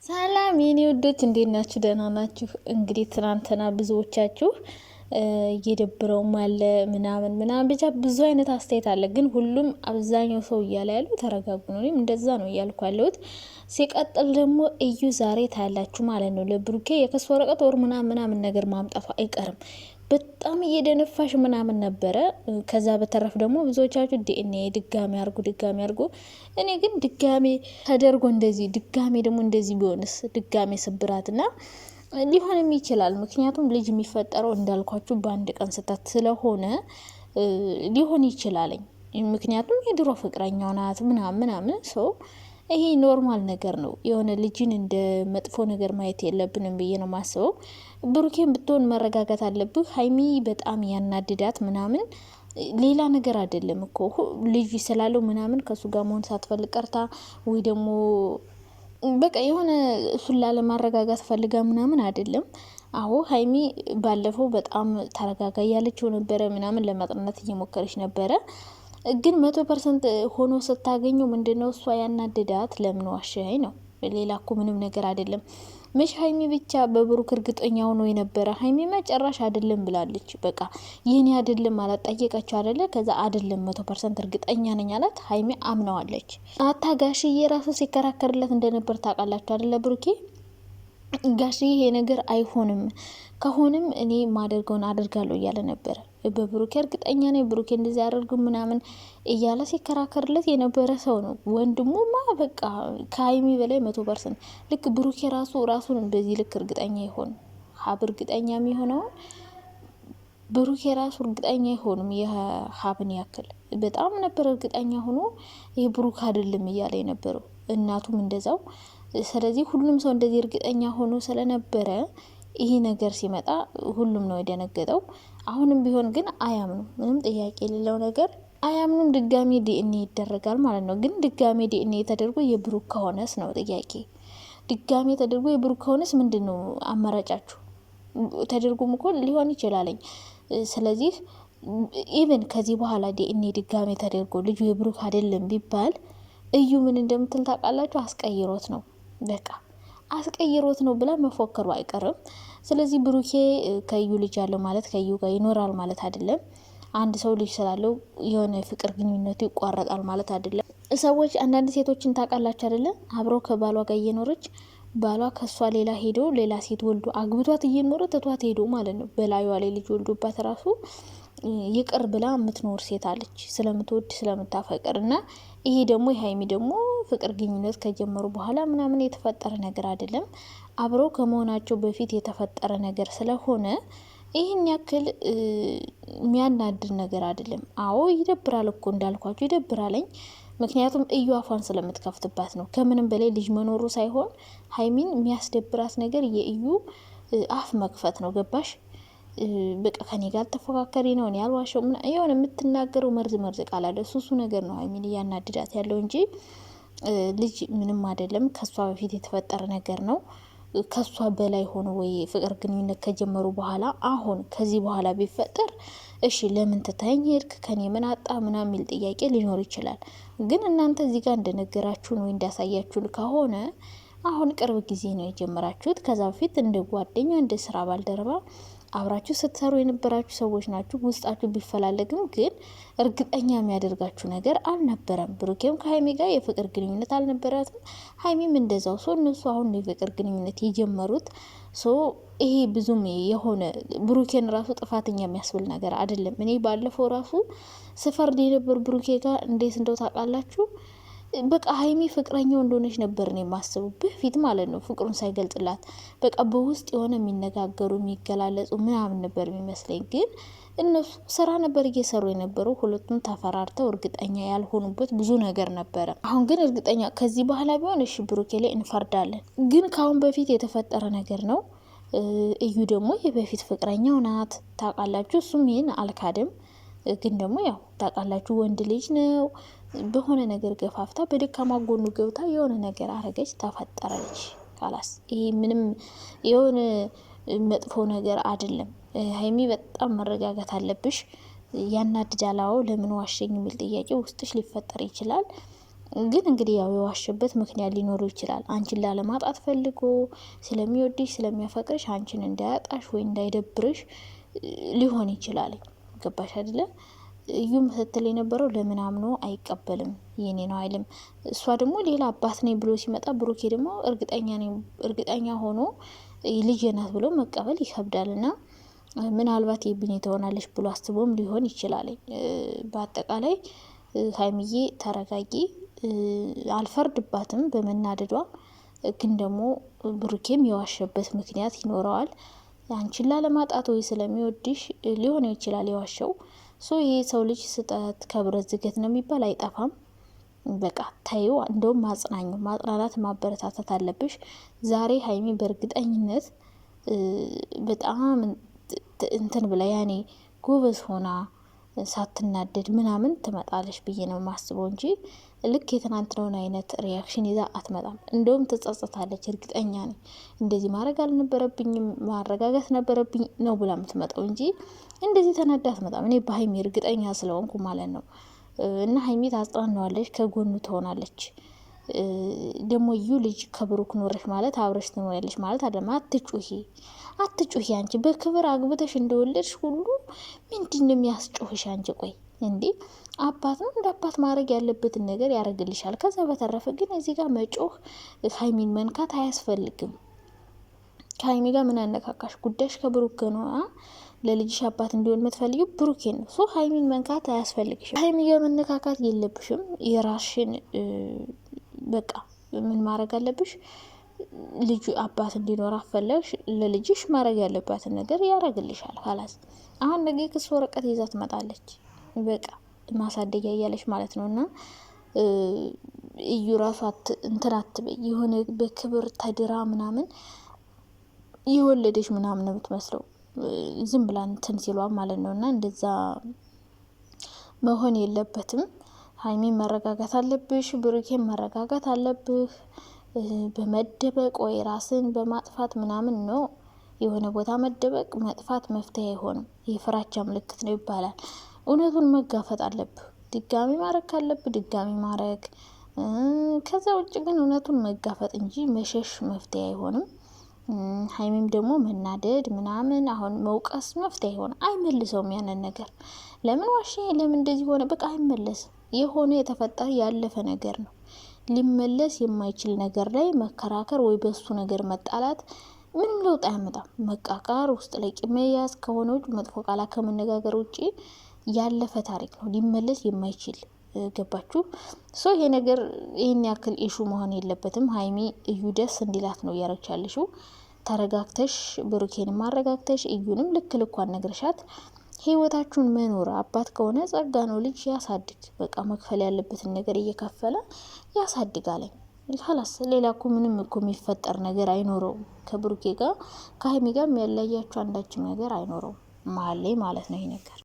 ሰላም የኔ ወዶች እንዴት ናችሁ? ደህና ናችሁ? እንግዲህ ትናንትና ብዙዎቻችሁ እየደብረውም አለ ምናምን ብቻ ብዙ አይነት አስተያየት አለ። ግን ሁሉም አብዛኛው ሰው እያለ ያለው ተረጋጉ ነው። እኔም እንደዛ ነው እያልኩ ያለሁት። ሲቀጥል ደግሞ እዩ ዛሬ ታያላችሁ ማለት ነው። ለብሩኬ የክስ ወረቀት ወር ምናምን ነገር ማምጣቱ አይቀርም። በጣም እየደነፋሽ ምናምን ነበረ። ከዛ በተረፍ ደግሞ ብዙዎቻችሁ ዲኤንኤ ድጋሚ አርጉ። እኔ ግን ድጋሚ ተደርጎ እንደዚህ ድጋሚ ደግሞ እንደዚህ ቢሆንስ ድጋሚ ስብራትና ሊሆንም ይችላል። ምክንያቱም ልጅ የሚፈጠረው እንዳልኳችሁ በአንድ ቀን ስህተት ስለሆነ ሊሆን ይችላልኝ። ምክንያቱም የድሮ ፍቅረኛው ናት ምናምን ሰው ይሄ ኖርማል ነገር ነው። የሆነ ልጅን እንደ መጥፎ ነገር ማየት የለብንም ብዬ ነው ማስበው። ብሩኬን ብትሆን መረጋጋት አለብህ። ሀይሚ በጣም ያናድዳት ምናምን ሌላ ነገር አይደለም እኮ ልጅ ስላለው ምናምን ከሱ ጋር መሆን ሳትፈልግ ቀርታ ወይ ደግሞ በቃ የሆነ እሱን ላለማረጋጋት ፈልጋ ምናምን አይደለም። አዎ ሀይሚ ባለፈው በጣም ተረጋጋ ያለችው ነበረ ምናምን ለማጥናት እየሞከረች ነበረ። ግን 100% ሆኖ ስታገኘው ምንድነው እሷ ያናደዳት ለምን ዋሻይ ነው። ሌላ እኮ ምንም ነገር አይደለም። መሽ ሀይሚ ብቻ በብሩክ እርግጠኛ ሆኖ የነበረ ሀይሚ መጨረሻ አይደለም ብላለች። በቃ ይህን አይደለም አላት። ጠየቀችው አይደለ? ከዛ አይደለም 100% እርግጠኛ ነኝ አላት። ሀይሚ አምነዋለች። አታጋሽዬ ራሱ ሲከራከርለት እንደነበር ታውቃላችሁ አይደለ? ብሩኬ ጋሽዬ ይሄ ነገር አይሆንም ከሆንም እኔ ማደርገውን አደርጋለሁ እያለ ነበር። በብሩኬ እርግጠኛ ነኝ ብሩኬ እንደዚህ ያደርጉ ምናምን እያለ ሲከራከርለት የነበረ ሰው ነው። ወንድሙማ በቃ ከሀይሚ በላይ 100% ልክ ብሩኬ ራሱን በዚህ ልክ እርግጠኛ ይሆን ሀብ እርግጠኛ የሚሆነውን ብሩኬ ራሱ እርግጠኛ አይሆንም። የሀብን ያክል በጣም ነበር እርግጠኛ ሆኖ ይህ ብሩክ አይደለም እያለ የነበረው እናቱም እንደዛው። ስለዚህ ሁሉም ሰው እንደዚህ እርግጠኛ ሆኖ ስለነበረ ይሄ ነገር ሲመጣ ሁሉም ነው የደነገጠው። አሁንም ቢሆን ግን አያምኑ ምንም ጥያቄ የሌለው ነገር አያምኑም። ድጋሜ ዲኤንኤ ይደረጋል ማለት ነው። ግን ድጋሜ ዲኤንኤ ተደርጎ የብሩክ ከሆነስ ነው ጥያቄ። ድጋሜ ተደርጎ የብሩክ ከሆነስ ምንድነው አማራጫችሁ? ተደርጎም እኮ ሊሆን ይችላልኝ። ስለዚህ ኢቭን ከዚህ በኋላ ዲኤንኤ ድጋሜ ተደርጎ ልጁ የብሩክ አይደለም ቢባል እዩ ምን እንደምትል ታውቃላችሁ? አስቀይሮት ነው በቃ አስቀይሮት ነው ብላ መፎከሩ አይቀርም። ስለዚህ ብሩኬ ከዩ ልጅ ያለው ማለት ከዩ ጋር ይኖራል ማለት አይደለም። አንድ ሰው ልጅ ስላለው የሆነ ፍቅር ግንኙነቱ ይቋረጣል ማለት አይደለም። ሰዎች አንዳንድ ሴቶችን ታውቃላችሁ አይደለ? አብረው ከባሏ ጋር እየኖረች ባሏ ከሷ ሌላ ሄዶ ሌላ ሴት ወልዶ አግብቷት እየኖረ ትቷት ሄዶ ማለት ነው። በላዩዋ ላይ ልጅ ወልዶባት ራሱ ይቅር ብላ የምትኖር ሴት አለች፣ ስለምትወድ ስለምታፈቅር። እና ይሄ ደግሞ የሀይሚ ደግሞ ፍቅር ግንኙነት ከጀመሩ በኋላ ምናምን የተፈጠረ ነገር አይደለም። አብረው ከመሆናቸው በፊት የተፈጠረ ነገር ስለሆነ ይህን ያክል የሚያናድር ነገር አይደለም። አዎ ይደብራል እኮ እንዳልኳቸው ይደብራለኝ። ምክንያቱም እዩ አፏን ስለምትከፍትባት ነው። ከምንም በላይ ልጅ መኖሩ ሳይሆን ሀይሚን የሚያስደብራት ነገር የእዩ አፍ መክፈት ነው። ገባሽ? በቃ ከኔ ጋር ተፎካከሪ ነው እኔ ያልዋሸው የሆነ የምትናገረው መርዝ ቃል አለ። እሱ ነገር ነው ሀይሚን እያናድዳት ያለው እንጂ ልጅ ምንም አይደለም። ከሷ በፊት የተፈጠረ ነገር ነው። ከሷ በላይ ሆኖ ወይ ፍቅር ግንኙነት ከጀመሩ በኋላ አሁን ከዚህ በኋላ ቢፈጠር እሺ ለምን ትተኸኝ ሄድክ ከኔ ምን አጣ ምናምን የሚል ጥያቄ ሊኖር ይችላል። ግን እናንተ እዚህ ጋር እንደነገራችሁን ወይ እንዳሳያችሁን ከሆነ አሁን ቅርብ ጊዜ ነው የጀመራችሁት። ከዛ በፊት እንደ ጓደኛ እንደ ስራ ባልደረባ አብራችሁ ስትሰሩ የነበራችሁ ሰዎች ናችሁ። ውስጣችሁ ቢፈላለግም ግን እርግጠኛ የሚያደርጋችሁ ነገር አልነበረም። ብሩኬም ከሀይሚ ጋር የፍቅር ግንኙነት አልነበራትም፣ ሀይሚም እንደዛው። እነሱ አሁን የፍቅር ግንኙነት የጀመሩት ይሄ ብዙም የሆነ ብሩኬን ራሱ ጥፋተኛ የሚያስብል ነገር አይደለም። እኔ ባለፈው ራሱ ስፈርድ የነበር ብሩኬ ጋር እንዴት እንደው ታውቃላችሁ፣ በቃ ሀይሚ ፍቅረኛው እንደሆነች ነበር ነው የማስበው በፊት ማለት ነው። ፍቅሩን ሳይገልጽላት በቃ በውስጥ የሆነ የሚነጋገሩ የሚገላለጹ ምናምን ነበር የሚመስለኝ። ግን እነሱ ስራ ነበር እየሰሩ የነበረው። ሁለቱም ተፈራርተው እርግጠኛ ያልሆኑበት ብዙ ነገር ነበረ። አሁን ግን እርግጠኛ ከዚህ በኋላ ቢሆን እሺ ብሩኬ ላይ እንፈርዳለን። ግን ከአሁን በፊት የተፈጠረ ነገር ነው። እዩ ደግሞ የበፊት ፍቅረኛው ናት ታውቃላችሁ። እሱም ይህን አልካድም። ግን ደግሞ ያው ታውቃላችሁ ወንድ ልጅ ነው። በሆነ ነገር ገፋፍታ በደካማ ጎኑ ገብታ የሆነ ነገር አረገች፣ ተፈጠረች። ካላስ ይሄ ምንም የሆነ መጥፎ ነገር አይደለም። ሀይሚ በጣም መረጋጋት አለብሽ። ያናድዳላው ለምን ዋሸኝ የሚል ጥያቄ ውስጥሽ ሊፈጠር ይችላል። ግን እንግዲህ ያው የዋሸበት ምክንያት ሊኖረው ይችላል። አንቺን ላለማጣት ፈልጎ ስለሚወድሽ ስለሚያፈቅርሽ አንቺን እንዳያጣሽ ወይ እንዳይደብርሽ ሊሆን ይችላል። ገባሽ አይደለ? እዩም ስትል የነበረው ለምን አምኖ አይቀበልም የኔ ነው አይልም። እሷ ደግሞ ሌላ አባት ነኝ ብሎ ሲመጣ ብሩኬ ደግሞ እርግጠኛ ሆኖ ልጄ ናት ብሎ መቀበል ይከብዳልና ምናልባት የቢኔ ትሆናለች ብሎ አስቦም ሊሆን ይችላል። በአጠቃላይ ሀይሚዬ ተረጋጊ። አልፈርድባትም በመናደዷ፣ ግን ደግሞ ብሩኬም የዋሸበት ምክንያት ይኖረዋል። አንቺን ላለማጣት ወይ ስለሚወድሽ ሊሆን ይችላል የዋሸው። ይሄ ሰው ልጅ ስጠት ከብረት ዝገት ነው የሚባል አይጠፋም። በቃ ታዩ። እንደውም ማጽናናት ማበረታታት አለብሽ። ዛሬ ሀይሚ በእርግጠኝነት በጣም እንትን ብላ ያኔ ጎበዝ ሆና ሳትናደድ ምናምን ትመጣለች ብዬ ነው ማስበው እንጂ ልክ የትናንትናውን አይነት ሪያክሽን ይዛ አትመጣም። እንደውም ትጸጸታለች፣ እርግጠኛ ነኝ። እንደዚህ ማድረግ አልነበረብኝም ማረጋጋት ነበረብኝ ነው ብላ የምትመጣው እንጂ እንደዚህ ተናዳ አትመጣም። እኔ በሀይሚ እርግጠኛ ስለሆንኩ ማለት ነው። እና ሀይሚ ታጽናናዋለች፣ ከጎኑ ትሆናለች። ደግሞ እዩ ልጅ ከብሩክ ኖረሽ ማለት አብረሽ ትኖሪያለሽ ማለት አይደለም። አትጩሂ አንቺ በክብር አግብተሽ እንደወለድሽ ሁሉ ምንድን የሚያስጮህሽ አንቺ? ቆይ እንዴ አባት ነው፣ እንደ አባት ማድረግ ያለበትን ነገር ያደርግልሻል። ከዛ በተረፈ ግን እዚህ ጋር መጮህ ሀይሚን መንካት አያስፈልግም። ከሀይሚ ጋር ምን አነካካሽ? ጉዳይሽ ከብሩክ ነው። ለልጅሽ አባት እንዲሆን የምትፈልጊው ብሩኬ ነው። ሀይሚን መንካት አያስፈልግሽም። ሀይሚ ጋር መነካካት የለብሽም። የራስሽን በቃ ምን ማድረግ አለብሽ? ልጁ አባት እንዲኖር አፈለግሽ፣ ለልጅሽ ማድረግ ያለባትን ነገር ያደርግልሻል። ካላስ አሁን ነገ ክስ ወረቀት ይዛ ትመጣለች። በቃ ማሳደጊያ እያለች ማለት ነው። እና እዩ ራሱ እንትን አትበይ፣ የሆነ በክብር ተድራ ምናምን የወለደች ምናምን ነው የምትመስለው፣ ዝም ብላ እንትን ሲሏ ማለት ነው። እና እንደዛ መሆን የለበትም። ሀይሚ መረጋጋት አለብሽ፣ ብሩኬን መረጋጋት አለብህ። በመደበቅ ወይ ራስን በማጥፋት ምናምን ነው። የሆነ ቦታ መደበቅ መጥፋት መፍትሄ አይሆንም። የፍራቻ ምልክት ነው ይባላል። እውነቱን መጋፈጥ አለብህ። ድጋሚ ማድረግ ካለብህ ድጋሚ ማድረግ። ከዛ ውጭ ግን እውነቱን መጋፈጥ እንጂ መሸሽ መፍትሄ አይሆንም። ሀይሚም ደግሞ መናደድ ምናምን አሁን መውቀስ መፍትሄ አይሆንም። አይመልሰውም ያንን ነገር። ለምን ዋሽ፣ ለምን እንደዚህ ሆነ፣ በቃ አይመለስም። የሆነ የተፈጠረ ያለፈ ነገር ነው። ሊመለስ የማይችል ነገር ላይ መከራከር ወይ በሱ ነገር መጣላት ምንም ለውጥ አያመጣም። መቃቃር፣ ውስጥ ላይ ቂም መያዝ ከሆነ ውጭ መጥፎ ቃላት ከመነጋገር ውጭ ያለፈ ታሪክ ነው፣ ሊመለስ የማይችል ገባችሁ? ይሄ ነገር ይህን ያክል ኢሹ መሆን የለበትም። ሀይሚ እዩ ደስ እንዲላት ነው እያረቻለሽው። ተረጋግተሽ ብሩኬንም አረጋግተሽ እዩንም ልክ ልኳን ነግረሻት ህይወታችሁን መኖር። አባት ከሆነ ጸጋ ነው፣ ልጅ ያሳድግ። በቃ መክፈል ያለበትን ነገር እየከፈለ ያሳድጋለኝ። ላስ ሌላ እኮ ምንም እኮ የሚፈጠር ነገር አይኖረውም። ከብሩኬ ጋር ከሀይሚ ጋር የሚያለያያችሁ አንዳችም ነገር አይኖረውም መሀል ላይ ማለት ነው ይሄ ነገር።